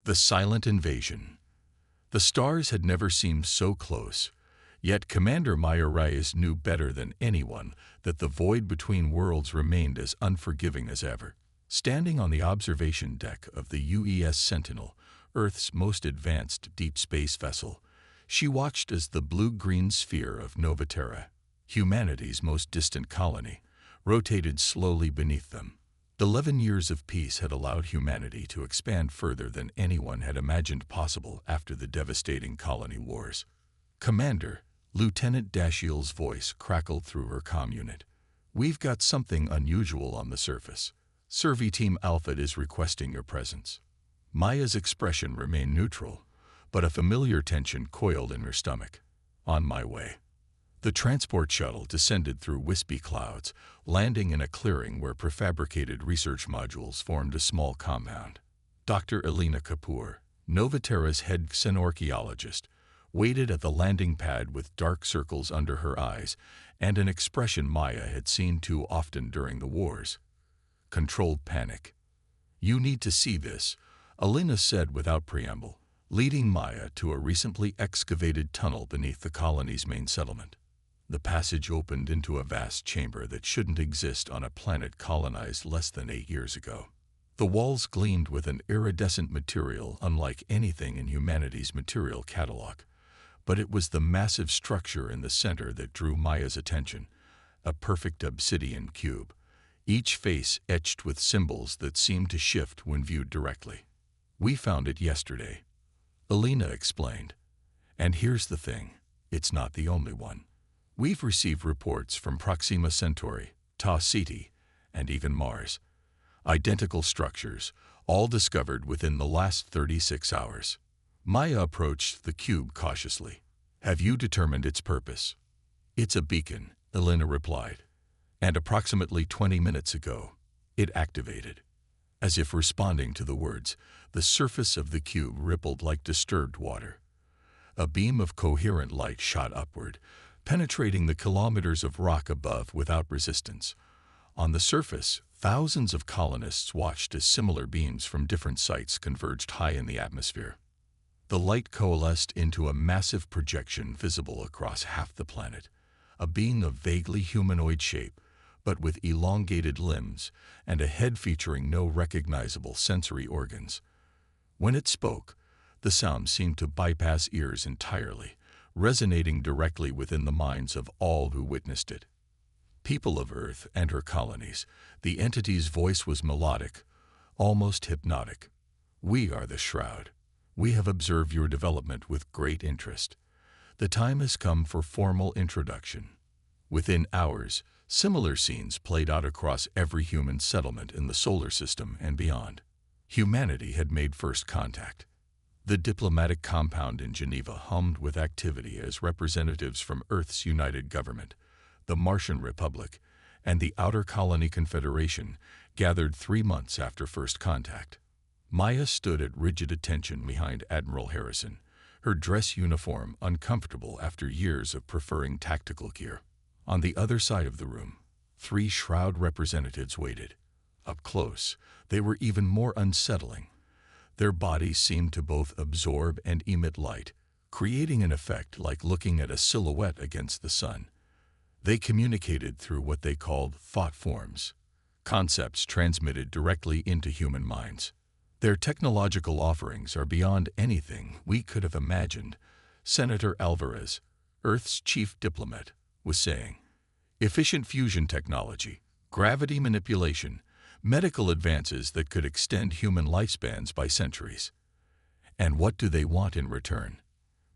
The silent invasion. The stars had never seemed so close, yet Commander Maya Reyes knew better than anyone that the void between worlds remained as unforgiving as ever. Standing on the observation deck of the UES Sentinel, Earth's most advanced deep space vessel, she watched as the blue-green sphere of Nova Terra, humanity's most distant colony, rotated slowly beneath them. 11 years of peace had allowed humanity to expand further than anyone had imagined possible after the devastating colony wars. Commander, Lieutenant Dashiell's voice crackled through her comm unit. "We've got something unusual on the surface. Survey Team Alpha is requesting your presence." Maya's expression remained neutral, but a familiar tension coiled in her stomach. "On my way." The transport shuttle descended through wispy clouds, landing in a clearing where prefabricated research modules formed a small compound. Dr. Elena Kapoor, Nova Terra's head xenorchaeologist, waited at the landing pad with dark circles under her eyes and an expression Maya had seen too often during the wars. Controlled panic. "You need to see this," Elena said without preamble, leading Maya to a recently excavated tunnel beneath the colony's main settlement. The passage opened into a vast chamber that shouldn't exist on a planet colonized less than 8 years ago. The walls gleamed with an iridescent material unlike anything in humanity's material catalog, but it was the massive structure in the center that drew Maya's attention, a perfect obsidian cube, each face etched with symbols that seemed to shift when viewed directly. "We found it yesterday," Elena explained. "And here's the thing, it's not the only one. We've received reports from Proxima Centauri, Tau Ceti, and even Mars. Identical structures, all discovered within the last 36 hours. Maya approached the cube cautiously. "Have you determined its purpose?" "It's a beacon," Elena replied. "And approximately 20 minutes ago, it activated." As if responding to the words, the surface of the cube rippled like disturbed water. A beam of coherent light shot upward, penetrating the kilometers of rock above without resistance. On the surface, thousands of colonists watched as similar beams from different sites converged high in the atmosphere. The light coalesced into a massive projection visible across half the planet, a being of vaguely humanoid shape, but with elongated limbs and a head featuring no recognizable sensory organs. When it spoke, the sound seemed to bypass ears entirely, resonating directly within the minds of all who witnessed it. People of Earth and her colonies, the entity's voice was melodic, almost hypnotic. "We are the Shroud. We have observed your development with great interest. The time has come for formal introduction." Within hours, similar scenes played out across every human settlement in the solar system and beyond. Humanity had made first contact. The diplomatic compound in Geneva hummed with activity as representatives from Earth's united government, the Martian Republic, and the Outer Colony Confederation gathered 3 months after first contact. Maya stood at rigid attention behind Admiral Harrison, her dress uniform uncomfortable after years of preferring tactical gear. On the other side of the room, 3 Shroud representatives waited. Up close, they were even more unsettling. Their bodies seemed to both absorb and emit light, creating an effect like looking at a silhouette against the sun. They communicated through what they called thought forms, concepts transmitted directly into human minds. "Their technological offerings are beyond anything we could have imagined," Senator Alvarez, Earth's chief diplomat, was saying. "Efficient fusion technology, gravity manipulation, medical advances that could extend human lifespans by centuries." "And what do they want in return?"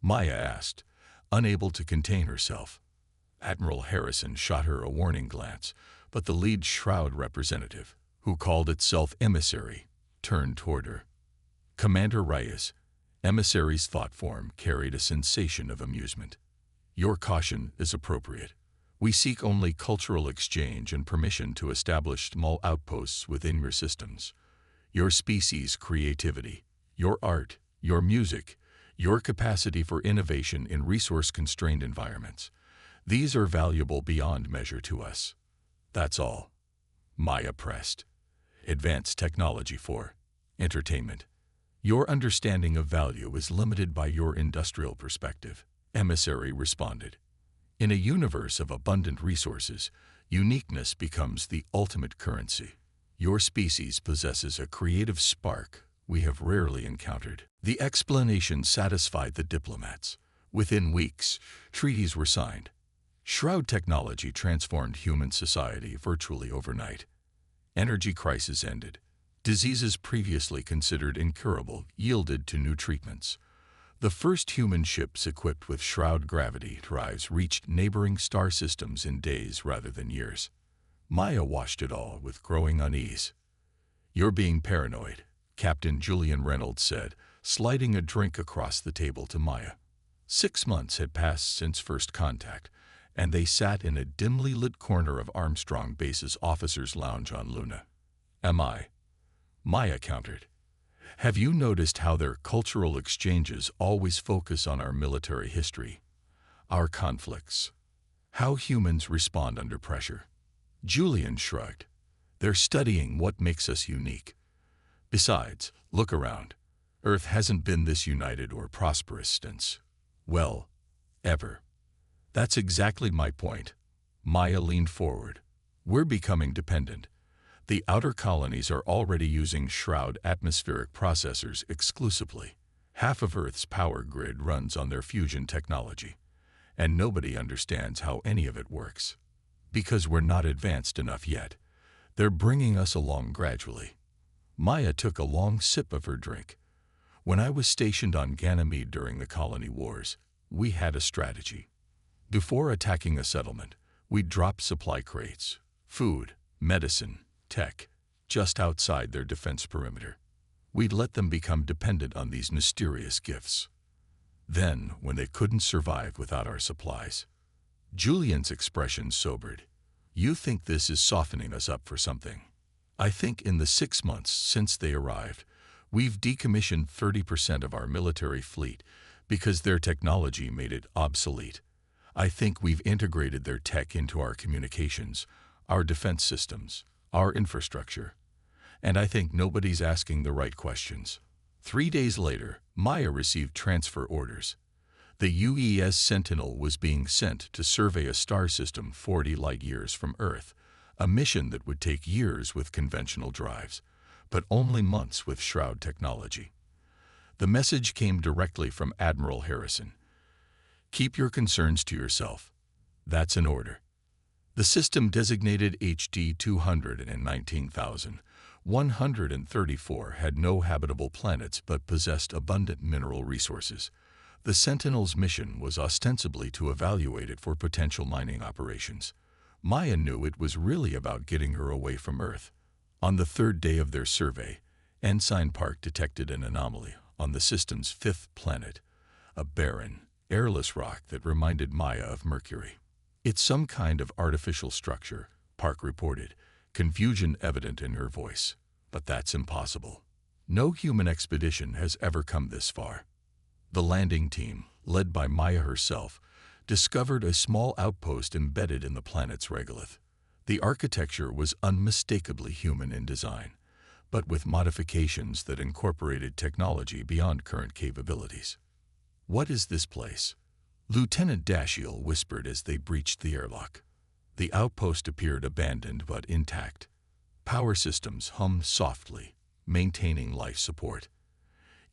Maya asked, unable to contain herself. Admiral Harrison shot her a warning glance, but the lead Shroud representative, who called itself Emissary, turned toward her. "Commander Reyes," Emissary's thought form carried a sensation of amusement. "Your caution is appropriate. We seek only cultural exchange and permission to establish small outposts within your systems. Your species' creativity, your art, your music, your capacity for innovation in resource-constrained environments. These are valuable beyond measure to us. That's all." Maya pressed. "Advanced technology for entertainment. Your understanding of value is limited by your industrial perspective, Emissary responded. In a universe of abundant resources, uniqueness becomes the ultimate currency. Your species possesses a creative spark we have rarely encountered. The explanation satisfied the diplomats. Within weeks, treaties were signed. Shroud technology transformed human society virtually overnight. Energy crisis ended. Diseases previously considered incurable yielded to new treatments. The first human ships equipped with Shroud gravity drives reached neighboring star systems in days rather than years. Maya watched it all with growing unease. "You're being paranoid," Captain Julian Reynolds said, sliding a drink across the table to Maya. 6 months had passed since first contact, and they sat in a dimly lit corner of Armstrong Base's officers' lounge on Luna. "Am I?" Maya countered. "Have you noticed how their cultural exchanges always focus on our military history, our conflicts, how humans respond under pressure?" Julian shrugged. "They're studying what makes us unique. Besides, look around. Earth hasn't been this united or prosperous since, well, ever." "That's exactly my point." Maya leaned forward. "We're becoming dependent. The outer colonies are already using Shroud atmospheric processors exclusively. Half of Earth's power grid runs on their fusion technology, and nobody understands how any of it works. Because we're not advanced enough yet, they're bringing us along gradually." Maya took a long sip of her drink. "When I was stationed on Ganymede during the colony wars, we had a strategy. Before attacking a settlement, we'd drop supply crates, food, medicine, tech, just outside their defense perimeter. We'd let them become dependent on these mysterious gifts. Then, when they couldn't survive without our supplies..." Julian's expression sobered. "You think this is softening us up for something?" "I think in the 6 months since they arrived, we've decommissioned 30% of our military fleet because their technology made it obsolete. I think we've integrated their tech into our communications, our defense systems, our infrastructure. And I think nobody's asking the right questions." 3 days later, Maya received transfer orders. The UES Sentinel was being sent to survey a star system 40 light-years from Earth, a mission that would take years with conventional drives, but only months with Shroud technology. The message came directly from Admiral Harrison. "Keep your concerns to yourself. That's an order." The system designated HD 219,134 had no habitable planets but possessed abundant mineral resources. The Sentinel's mission was ostensibly to evaluate it for potential mining operations. Maya knew it was really about getting her away from Earth. On the 3rd day of their survey, Ensign Park detected an anomaly on the system's 5th planet, a barren, airless rock that reminded Maya of Mercury. "It's some kind of artificial structure," Park reported, confusion evident in her voice. "But that's impossible. No human expedition has ever come this far." The landing team, led by Maya herself, discovered a small outpost embedded in the planet's regolith. The architecture was unmistakably human in design, but with modifications that incorporated technology beyond current capabilities. "What is this place?" Lieutenant Dashiell whispered as they breached the airlock. The outpost appeared abandoned but intact. Power systems hummed softly, maintaining life support.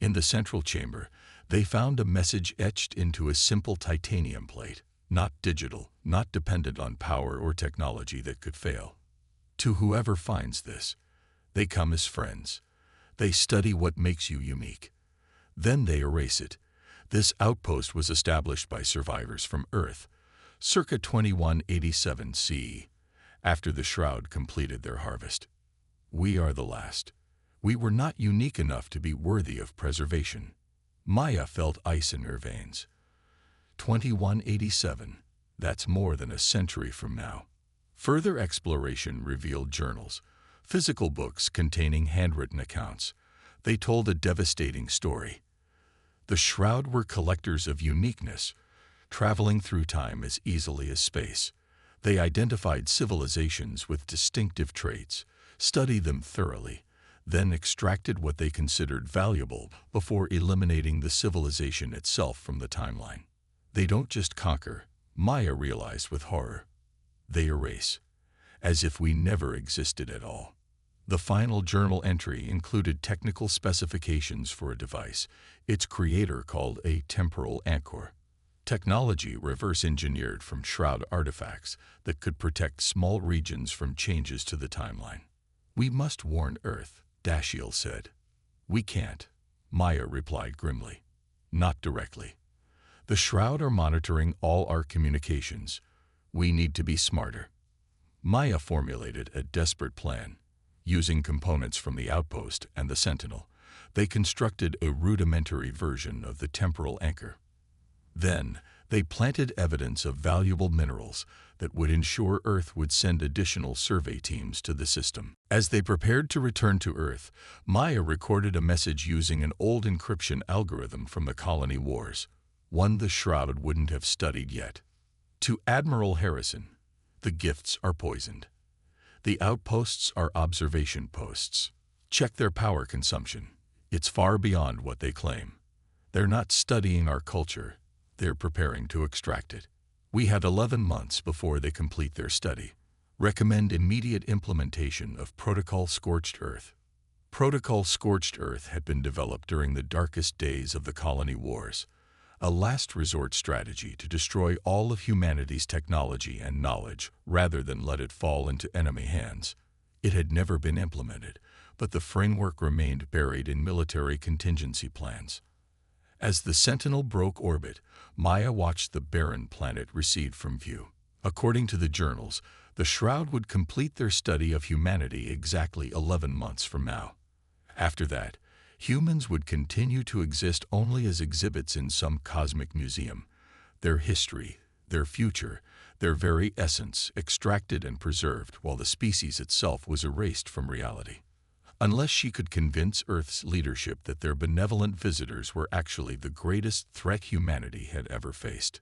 In the central chamber, they found a message etched into a simple titanium plate, not digital, not dependent on power or technology that could fail. "To whoever finds this, they come as friends. They study what makes you unique. Then they erase it. This outpost was established by survivors from Earth, circa 2187 CE, after the Shroud completed their harvest. We are the last. We were not unique enough to be worthy of preservation." Maya felt ice in her veins. 2187, that's more than a century from now. Further exploration revealed journals, physical books containing handwritten accounts. They told a devastating story. The Shroud were collectors of uniqueness, traveling through time as easily as space. They identified civilizations with distinctive traits, studied them thoroughly, then extracted what they considered valuable before eliminating the civilization itself from the timeline. They don't just conquer, Maya realized with horror. They erase, as if we never existed at all. The final journal entry included technical specifications for a device its creator called a temporal anchor. Technology reverse-engineered from Shroud artifacts that could protect small regions from changes to the timeline. "We must warn Earth," Dashiell said. "We can't," Maya replied grimly. "Not directly. The Shroud are monitoring all our communications. We need to be smarter." Maya formulated a desperate plan. Using components from the Outpost and the Sentinel, they constructed a rudimentary version of the temporal anchor. Then, they planted evidence of valuable minerals that would ensure Earth would send additional survey teams to the system. As they prepared to return to Earth, Maya recorded a message using an old encryption algorithm from the Colony Wars, one the Shroud wouldn't have studied yet. To Admiral Harrison, "The gifts are poisoned. The outposts are observation posts. Check their power consumption. It's far beyond what they claim. They're not studying our culture. They're preparing to extract it. We have 11 months before they complete their study. Recommend immediate implementation of Protocol Scorched Earth." Protocol Scorched Earth had been developed during the darkest days of the Colony Wars, a last resort strategy to destroy all of humanity's technology and knowledge rather than let it fall into enemy hands. It had never been implemented, but the framework remained buried in military contingency plans. As the Sentinel broke orbit, Maya watched the barren planet recede from view. According to the journals, the Shroud would complete their study of humanity exactly 11 months from now. After that, humans would continue to exist only as exhibits in some cosmic museum, their history, their future, their very essence extracted and preserved while the species itself was erased from reality. Unless she could convince Earth's leadership that their benevolent visitors were actually the greatest threat humanity had ever faced.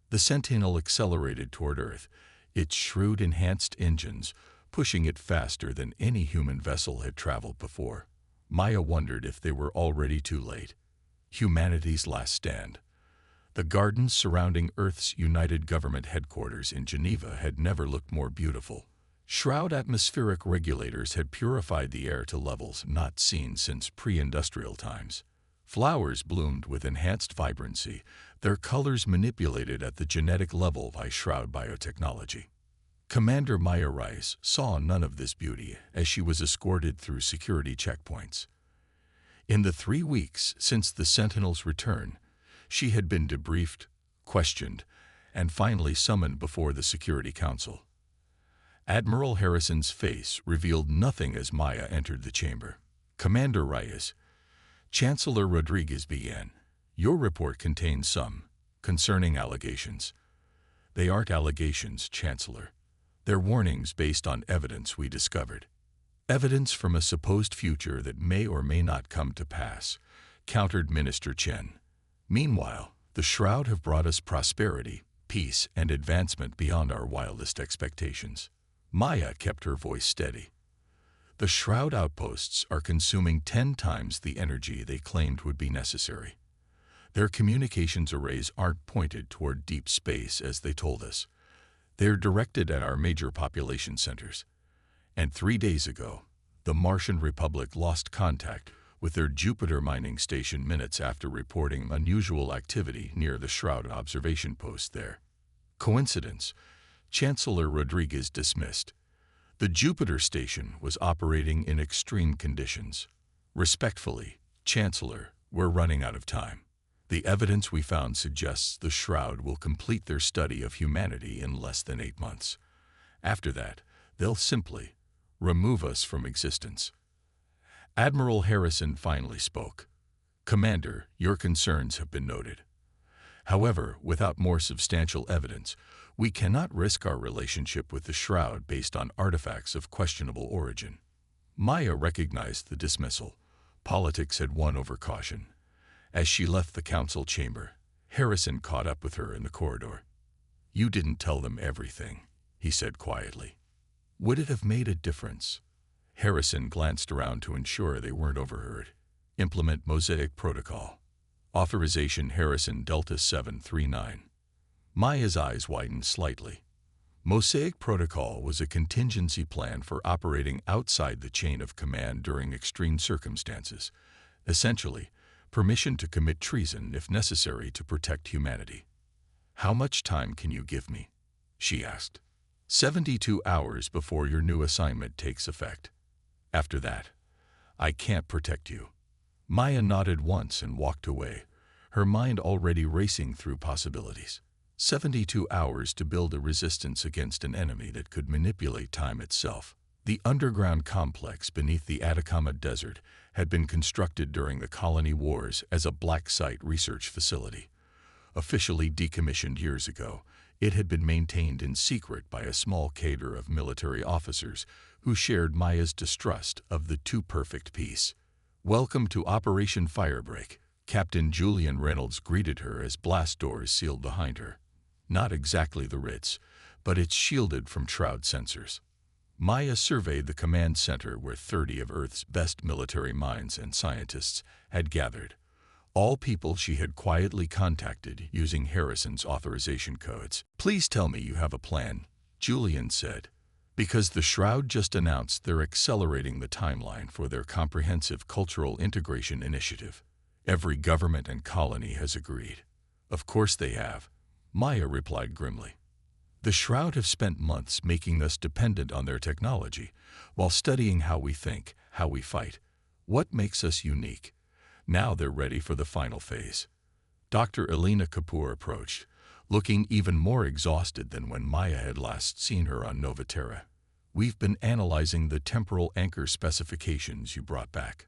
The Sentinel accelerated toward Earth, its shrewd enhanced engines pushing it faster than any human vessel had traveled before. Maya wondered if they were already too late. Humanity's last stand. The gardens surrounding Earth's United Government headquarters in Geneva had never looked more beautiful. Shroud atmospheric regulators had purified the air to levels not seen since pre-industrial times. Flowers bloomed with enhanced vibrancy, their colors manipulated at the genetic level by Shroud biotechnology. Commander Maya Rice saw none of this beauty as she was escorted through security checkpoints. In the 3 weeks since the Sentinel's return, she had been debriefed, questioned, and finally summoned before the Security Council. Admiral Harrison's face revealed nothing as Maya entered the chamber. "Commander Rice," Chancellor Rodriguez began, "your report contains some concerning allegations." "They aren't allegations, Chancellor. They're warnings based on evidence we discovered. Evidence from a supposed future that may or may not come to pass," countered Minister Chen. "Meanwhile, the Shroud have brought us prosperity, peace, and advancement beyond our wildest expectations." Maya kept her voice steady. "The Shroud outposts are consuming 10 times the energy they claimed would be necessary. Their communications arrays aren't pointed toward deep space as they told us. They're directed at our major population centers. And 3 days ago, the Martian Republic lost contact with their Jupiter mining station minutes after reporting unusual activity near the Shroud observation post there." "Coincidence?" Chancellor Rodriguez dismissed. "The Jupiter station was operating in extreme conditions. Respectfully, Chancellor, we're running out of time. The evidence we found suggests the Shroud will complete their study of humanity in less than 8 months. After that, they'll simply remove us from existence." Admiral Harrison finally spoke. "Commander, your concerns have been noted. However, without more substantial evidence, we cannot risk our relationship with the Shroud based on artifacts of questionable origin." Maya recognized the dismissal. Politics had won over caution. As she left the council chamber, Harrison caught up with her in the corridor. "You didn't tell them everything," he said quietly. "Would it have made a difference?" Harrison glanced around to ensure they weren't overheard. Implement Mosaic Protocol. Authorization Harrison Delta 739. Maya's eyes widened slightly. Mosaic Protocol was a contingency plan for operating outside the chain of command during extreme circumstances. Essentially, permission to commit treason if necessary to protect humanity. "How much time can you give me?" she asked. 72 hours before your new assignment takes effect. After that, I can't protect you." Maya nodded once and walked away, her mind already racing through possibilities. 72 hours to build a resistance against an enemy that could manipulate time itself. The underground complex beneath the Atacama Desert had been constructed during the colony wars as a black site research facility. Officially decommissioned years ago, it had been maintained in secret by a small cadre of military officers who shared Maya's distrust of the too-perfect peace. "Welcome to Operation Firebreak," Captain Julian Reynolds greeted her as blast doors sealed behind her. Not exactly the Ritz, but it's shielded from shroud sensors. Maya surveyed the command center where 30 of Earth's best military minds and scientists had gathered. All people she had quietly contacted using Harrison's authorization codes. "Please tell me you have a plan," Julian said, "because the Shroud just announced they're accelerating the timeline for their comprehensive cultural integration initiative. Every government and colony has agreed." "Of course they have," Maya replied grimly. "The Shroud have spent months making us dependent on their technology, while studying how we think, how we fight, what makes us unique. Now they're ready for the final phase." Dr. Elena Kapoor approached, looking even more exhausted than when Maya had last seen her on Novaterra. "We've been analyzing the temporal anchor specifications you brought back.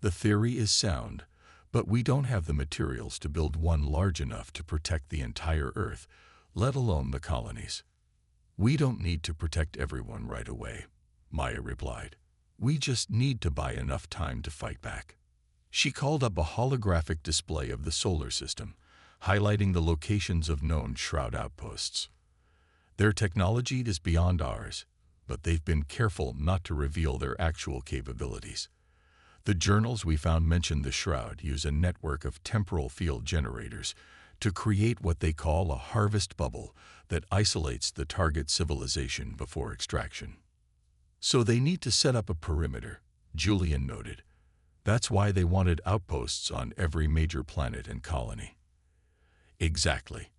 The theory is sound, but we don't have the materials to build one large enough to protect the entire Earth, let alone the colonies." "We don't need to protect everyone right away," Maya replied. "We just need to buy enough time to fight back." She called up a holographic display of the solar system, highlighting the locations of known Shroud outposts. "Their technology is beyond ours, but they've been careful not to reveal their actual capabilities. The journals we found mention the Shroud use a network of temporal field generators to create what they call a harvest bubble that isolates the target civilization before extraction. So they need to set up a perimeter," Julian noted. "That's why they wanted outposts on every major planet and colony." "Exactly.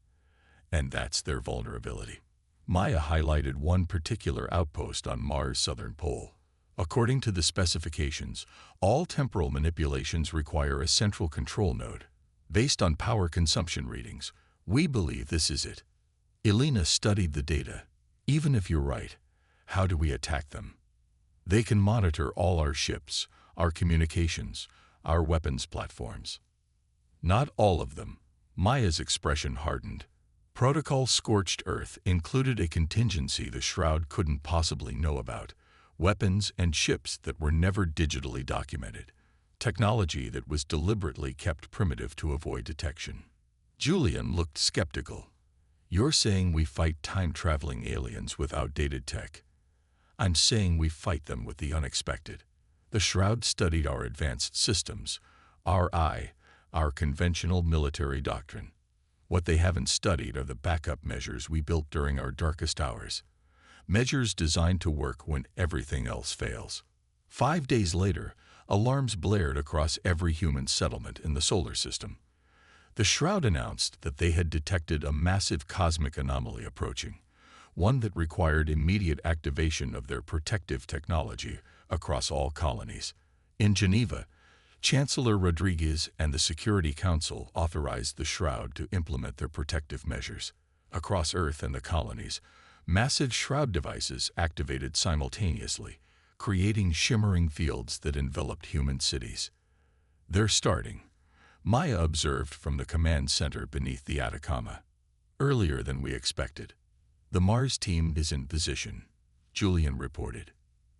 And that's their vulnerability." Maya highlighted one particular outpost on Mars' southern pole. "According to the specifications, all temporal manipulations require a central control node. Based on power consumption readings, we believe this is it." Elena studied the data. "Even if you're right, how do we attack them? They can monitor all our ships, our communications, our weapons platforms." "Not all of them." Maya's expression hardened. Protocol Scorched Earth included a contingency the Shroud couldn't possibly know about. Weapons and ships that were never digitally documented. Technology that was deliberately kept primitive to avoid detection. Julian looked skeptical. "You're saying we fight time-traveling aliens with outdated tech?" "I'm saying we fight them with the unexpected. The Shroud studied our advanced systems, our conventional military doctrine. What they haven't studied are the backup measures we built during our darkest hours. Measures designed to work when everything else fails." 5 days later, alarms blared across every human settlement in the solar system. The Shroud announced that they had detected a massive cosmic anomaly approaching, one that required immediate activation of their protective technology across all colonies. In Geneva, Chancellor Rodriguez and the Security Council authorized the Shroud to implement their protective measures. Across Earth and the colonies, massive Shroud devices activated simultaneously, creating shimmering fields that enveloped human cities. "They're starting," Maya observed from the command center beneath the Atacama. "Earlier than we expected." "The Mars team is in position," Julian reported.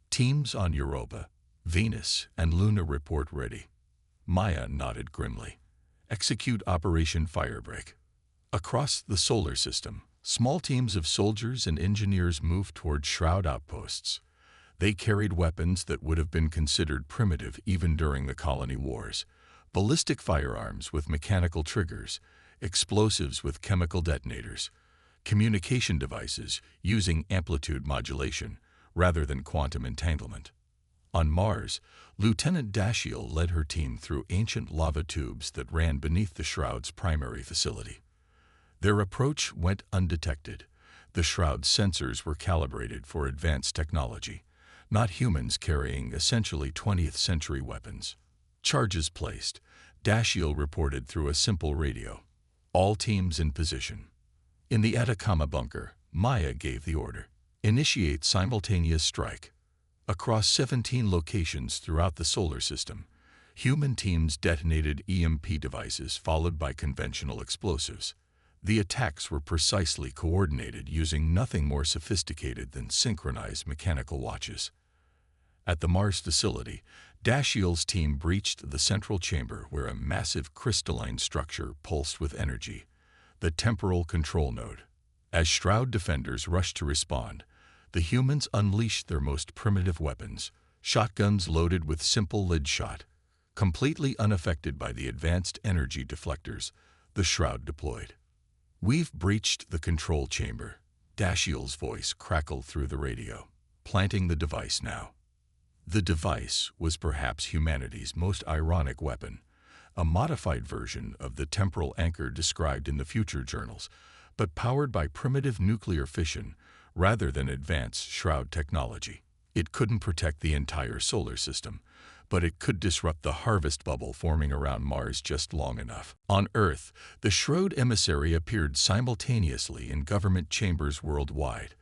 "Teams on Europa, Venus, and Luna report ready." Maya nodded grimly. "Execute Operation Firebreak." Across the solar system, small teams of soldiers and engineers moved toward Shroud outposts. They carried weapons that would have been considered primitive even during the colony wars: ballistic firearms with mechanical triggers, explosives with chemical detonators, communication devices using amplitude modulation rather than quantum entanglement. On Mars, Lieutenant Dashiell led her team through ancient lava tubes that ran beneath the Shroud's primary facility. Their approach went undetected. The Shroud's sensors were calibrated for advanced technology, not humans carrying essentially 20th century weapons. Charges placed, Dashiell reported through a simple radio. All teams in position. In the Atacama bunker, Maya gave the order. Initiate simultaneous strike. Across 17 locations throughout the solar system, human teams detonated EMP devices followed by conventional explosives. The attacks were precisely coordinated using nothing more sophisticated than synchronized mechanical watches. At the Mars facility, Dashiell's team breached the central chamber where a massive crystalline structure pulsed with energy, the temporal control node. As Shroud defenders rushed to respond, the humans unleashed their most primitive weapons, shotguns loaded with simple lead shot. Completely unaffected by the advanced energy deflectors, the Shroud deployed. "We've breached the control chamber," Dashiell's voice crackled through the radio. "Planting the device now." The device was perhaps humanity's most ironic weapon, a modified version of the temporal anchor described in the future journals, but powered by primitive nuclear fission rather than advanced Shroud technology. It couldn't protect the entire solar system, but it could disrupt the harvest bubble forming around Mars just long enough. On Earth, the Shroud emissary appeared simultaneously in government chambers worldwide,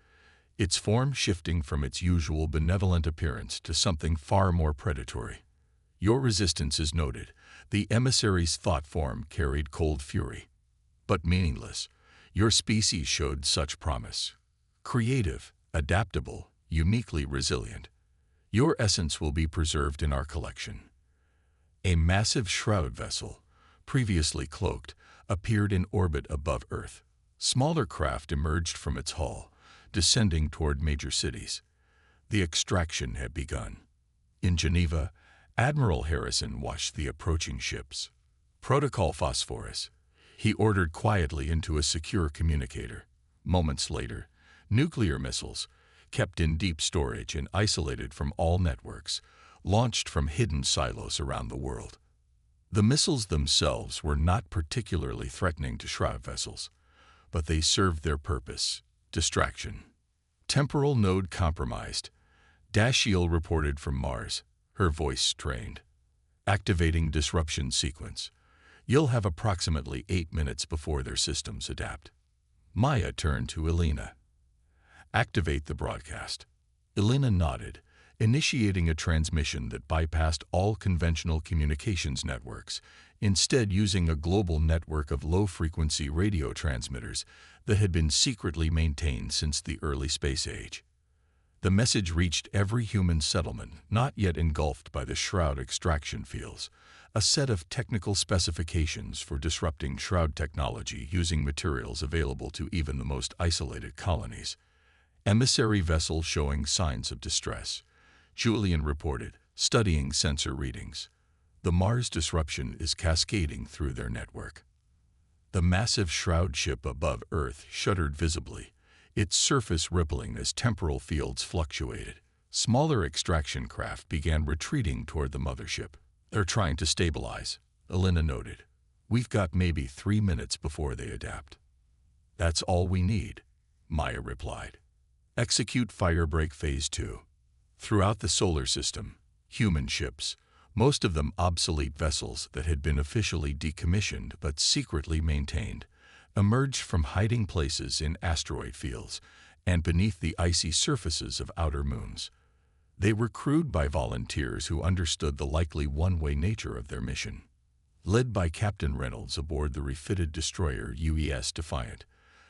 its form shifting from its usual benevolent appearance to something far more predatory. "Your resistance is noted." The emissary's thought form carried cold fury. "But meaningless. Your species showed such promise. Creative, adaptable, uniquely resilient. Your essence will be preserved in our collection." A massive Shroud vessel, previously cloaked, appeared in orbit above Earth. Smaller craft emerged from its hull, descending toward major cities. The extraction had begun. In Geneva, Admiral Harrison watched the approaching ships. "Protocol Phosphorus," he ordered quietly into a secure communicator. Moments later, nuclear missiles, kept in deep storage and isolated from all networks, launched from hidden silos around the world. The missiles themselves were not particularly threatening to Shroud vessels, but they served their purpose: distraction. Temporal node compromised, Dashiell reported from Mars, her voice strained. "Activating disruption sequence. You'll have approximately 8 minutes before their systems adapt." Maya turned to Elena. "Activate the broadcast." Elena nodded, initiating a transmission that bypassed all conventional communications networks, instead using a global network of low-frequency radio transmitters that had been secretly maintained since the early space age. The message reached every human settlement not yet engulfed by the Shroud extraction fields, a set of technical specifications for disrupting Shroud technology using materials available to even the most isolated colonies. "Emissary vessel showing signs of distress," Julian reported, studying sensor readings. "The Mars disruption is cascading through their network." The massive Shroud ship above Earth shuddered visibly, its surface rippling as temporal fields fluctuated. Smaller extraction craft began retreating toward the mothership. "They're trying to stabilize," Elena noted. "We've got maybe 3 minutes before they adapt." "That's all we need," Maya replied. "Execute Firebreak Phase 2. Throughout the solar system, human ships, most of them obsolete vessels that had been officially decommissioned but secretly maintained, emerged from hiding places in asteroid fields and beneath the icy surfaces of outer moons. They were crewed by volunteers who understood the likely one-way nature of their mission. Led by Captain Reynolds aboard the refitted destroyer UES Defiant,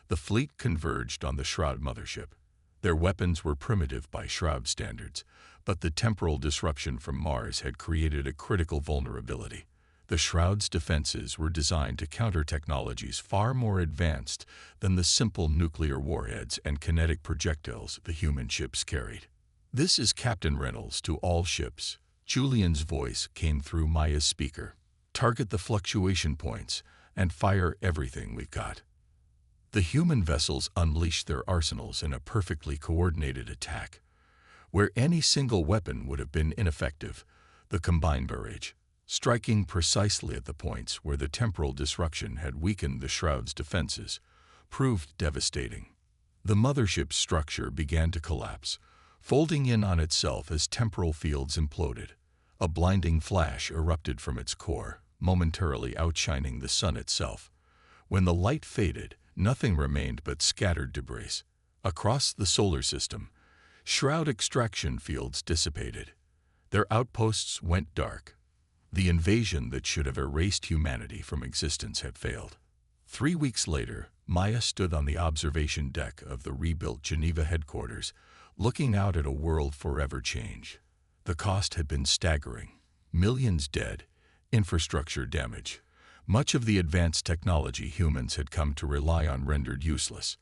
the fleet converged on the Shroud mothership. Their weapons were primitive by Shroud standards, but the temporal disruption from Mars had created a critical vulnerability. The Shroud's defenses were designed to counter technologies far more advanced than the simple nuclear warheads and kinetic projectiles the human ships carried. "This is Captain Reynolds to all ships." Julian's voice came through Maya's speaker. "Target the fluctuation points and fire everything we've got." The human vessels unleashed their arsenals in a perfectly coordinated attack. Where any single weapon would have been ineffective, the combined barrage, striking precisely at the points where the temporal disruption had weakened the shroud's defenses, proved devastating. The mothership's structure began to collapse, folding in on itself as temporal fields imploded. A blinding flash erupted from its core, momentarily outshining the sun itself. When the light faded, nothing remained but scattered debris. Across the solar system, shroud extraction fields dissipated. Their outposts went dark. The invasion that should have erased humanity from existence had failed. 3 weeks later, Maya stood on the observation deck of the rebuilt Geneva headquarters, looking out at a world forever changed. The cost had been staggering. Millions dead, infrastructure damage. Much of the advanced technology humans had come to rely on rendered useless.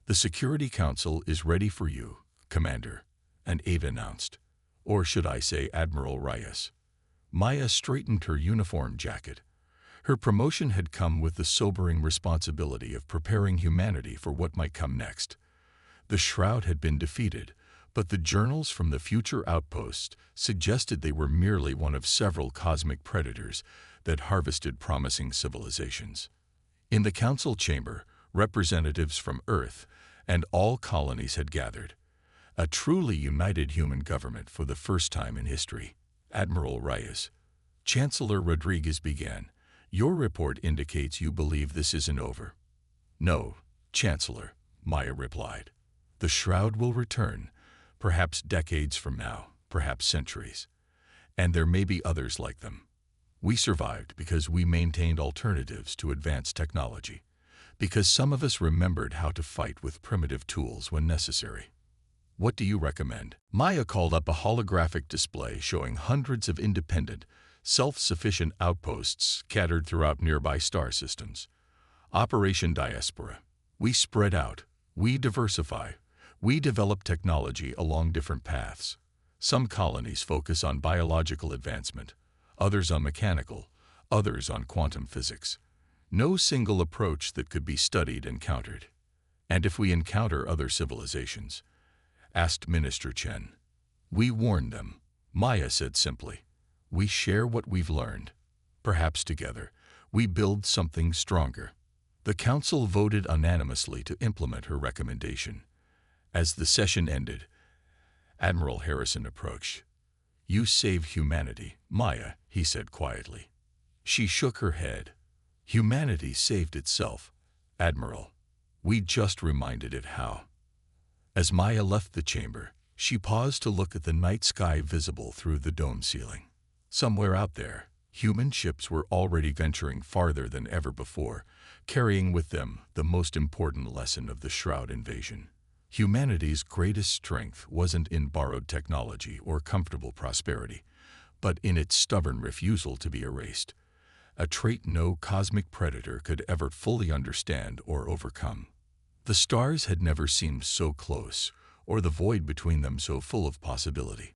"The Security Council is ready for you, Commander," an aide announced. Or should I say Admiral Reyes. Maya straightened her uniform jacket. Her promotion had come with the sobering responsibility of preparing humanity for what might come next. The Shroud had been defeated, but the journals from the future outposts suggested they were merely one of several cosmic predators that harvested promising civilizations. In the council chamber, representatives from Earth and all colonies had gathered. A truly united human government for the first time in history. Admiral Reyes. Chancellor Rodriguez began. "Your report indicates you believe this isn't over." "No, Chancellor," Maya replied. "The Shroud will return, perhaps decades from now, perhaps centuries. And there may be others like them. We survived because we maintained alternatives to advanced technology, because some of us remembered how to fight with primitive tools when necessary. What do you recommend?" Maya called up a holographic display showing hundreds of independent, self-sufficient outposts scattered throughout nearby star systems. Operation Diaspora. We spread out. We diversify. We develop technology along different paths. Some colonies focus on biological advancement, others on mechanical, others on quantum physics. No single approach that could be studied and countered. "And if we encounter other civilizations?" asked Minister Chen. "We warn them," Maya said simply. "We share what we've learned. Perhaps together, we build something stronger." The council voted unanimously to implement her recommendation. As the session ended, Admiral Harrison approached. "You saved humanity, Maya," he said quietly. She shook her head. "Humanity saved itself, Admiral. We just reminded it how." As Maya left the chamber, she paused to look at the night sky visible through the dome ceiling. Somewhere out there, human ships were already venturing farther than ever before, carrying with them the most important lesson of the Shroud invasion. Humanity's greatest strength wasn't in borrowed technology or comfortable prosperity, but in its stubborn refusal to be erased, a trait no cosmic predator could ever fully understand or overcome. The stars had never seemed so close, or the void between them so full of possibility.